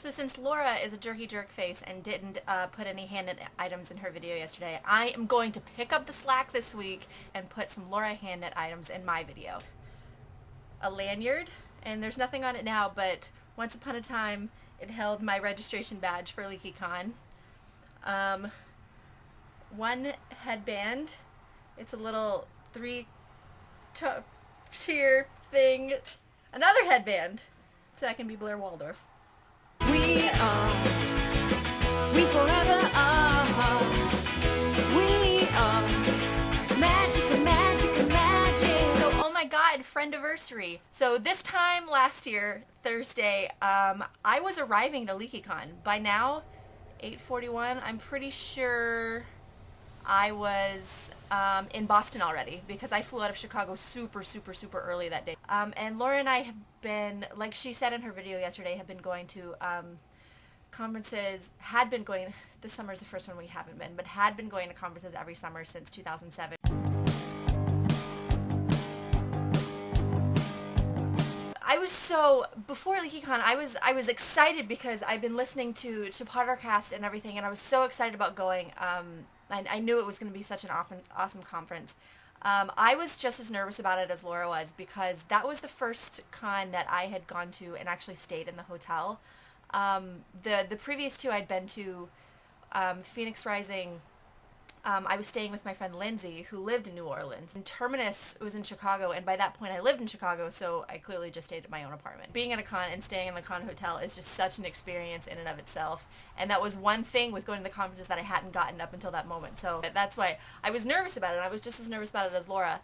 So since Laura is a jerky jerk face and didn't put any hand-knit items in her video yesterday, I am going to pick up the slack this week and put some Laura hand-knit items in my video. A lanyard, and there's nothing on it now, but once upon a time it held my registration badge for LeakyCon. One headband. It's a little three-tier thing. Another headband, so I can be Blair Waldorf. We forever are. We are magic, magic, magic. So, oh my God, friendiversary. So this time last year, Thursday, I was arriving to LeakyCon. By now, 8:41, I'm pretty sure I was in Boston already because I flew out of Chicago super early that day. And Laura and I have been, like she said in her video yesterday, have been going to conferences, this summer is the first one we haven't been, but had been going to conferences every summer since 2007. Before LeakyCon, I was excited because I've been listening to Pottercast and everything, and I was so excited about going. I knew it was going to be such an awesome conference. I was just as nervous about it as Laura was because that was the first con that I had gone to and actually stayed in the hotel. The previous two I'd been to, Phoenix Rising, I was staying with my friend Lindsay, who lived in New Orleans. And Terminus was in Chicago, and by that point I lived in Chicago, so I clearly just stayed at my own apartment. Being at a con and staying in the con hotel is just such an experience in and of itself, and that was one thing with going to the conferences that I hadn't gotten up until that moment. So that's why I was nervous about it, and I was just as nervous about it as Laura.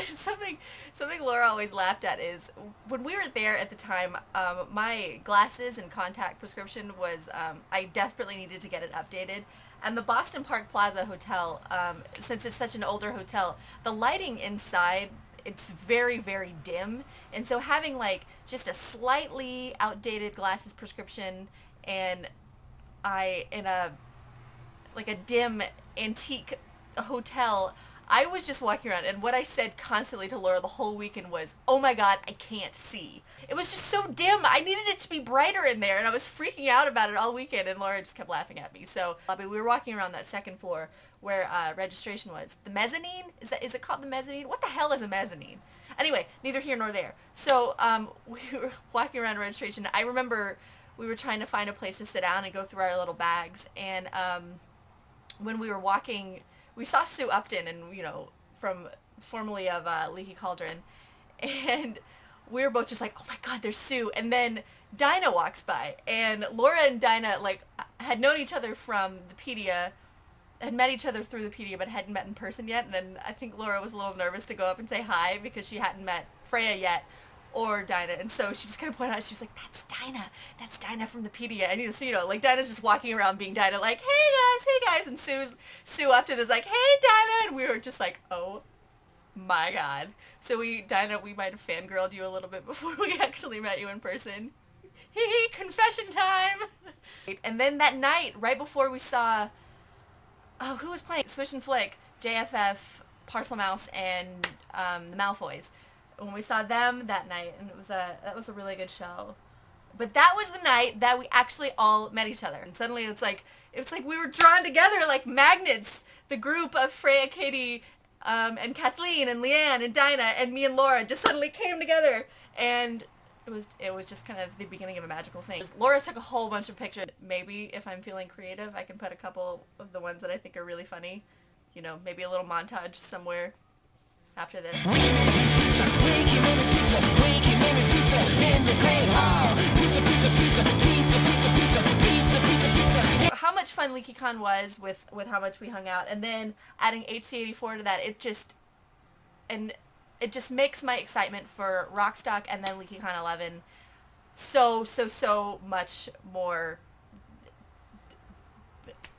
Something Laura always laughed at is when we were there at the time, my glasses and contact prescription was, I desperately needed to get it updated. And the Boston Park Plaza Hotel, since it's such an older hotel, the lighting inside, it's very dim. And so having like just a slightly outdated glasses prescription and in a dim antique hotel, I was just walking around, and what I said constantly to Laura the whole weekend was, oh my God, I can't see. It was just so dim. I needed it to be brighter in there, and I was freaking out about it all weekend, and Laura just kept laughing at me. So we were walking around that second floor where registration was. The mezzanine? Is it called the mezzanine? What the hell is a mezzanine? Anyway, neither here nor there. So we were walking around registration. I remember we were trying to find a place to sit down and go through our little bags, and when we were walking, we saw Sue Upton, and from formerly of Leaky Cauldron, and we were both just like, oh my God, there's Sue. And then Dinah walks by, and Laura and Dinah had known each other from the Pedia, had met each other through the Pedia, but hadn't met in person yet. And then I think Laura was a little nervous to go up and say hi because she hadn't met Freya yet, or Dinah, and so she just kind of pointed out, she was like, that's Dinah from the Pedia. And so Dinah's just walking around being Dinah, like, hey guys, and Sue Upton is like, hey Dinah, and we were just like, oh my God. So Dinah, we might have fangirled you a little bit before we actually met you in person. Hee confession time. And then that night, right before we saw, who was playing? Swish and Flick, JFF, Parcel Mouse, and the Malfoys. When we saw them that night, and that was a really good show. But that was the night that we actually all met each other, and suddenly it's like we were drawn together like magnets. The group of Freya, Katie, and Kathleen, and Leanne, and Dinah, and me and Laura just suddenly came together, and it was just kind of the beginning of a magical thing. Laura took a whole bunch of pictures. Maybe if I'm feeling creative, I can put a couple of the ones that I think are really funny. Maybe a little montage somewhere after this. How much fun LeakyCon was with how much we hung out, and then adding HC84 to that, it just makes my excitement for Rockstock and then LeakyCon 11 so much more.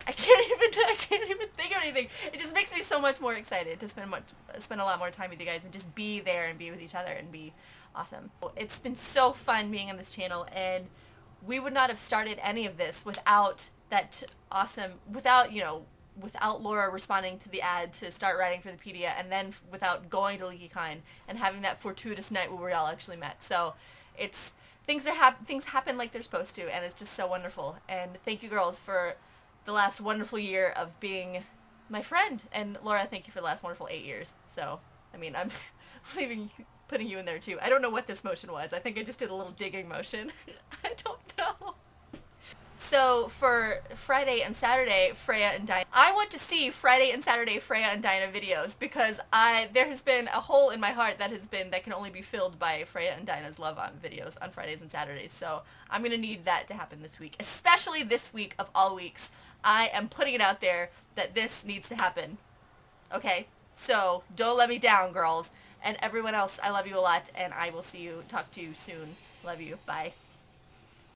I can't even think of anything. It just makes me so much more excited to spend a lot more time with you guys and just be there and be with each other and be awesome. It's been so fun being on this channel, and we would not have started any of this without Laura responding to the ad to start writing for the Pedia, and then without going to LeakyCon and having that fortuitous night where we all actually met. So it's things happen like they're supposed to, and it's just so wonderful. And thank you, girls, for the last wonderful year of being my friend. And Laura, thank you for the last wonderful 8 years. So, I mean, I'm putting you in there too. I don't know what this motion was. I think I just did a little digging motion. I don't know. So for Friday and Saturday, Freya and Dinah, I want to see Friday and Saturday Freya and Dinah videos, because there has been a hole in my heart that can only be filled by Freya and Dinah's love on videos on Fridays and Saturdays. So I'm gonna need that to happen this week, especially this week of all weeks. I am putting it out there that this needs to happen. Okay, so don't let me down, girls, and everyone else. I love you a lot, and I will talk to you soon. Love you. Bye.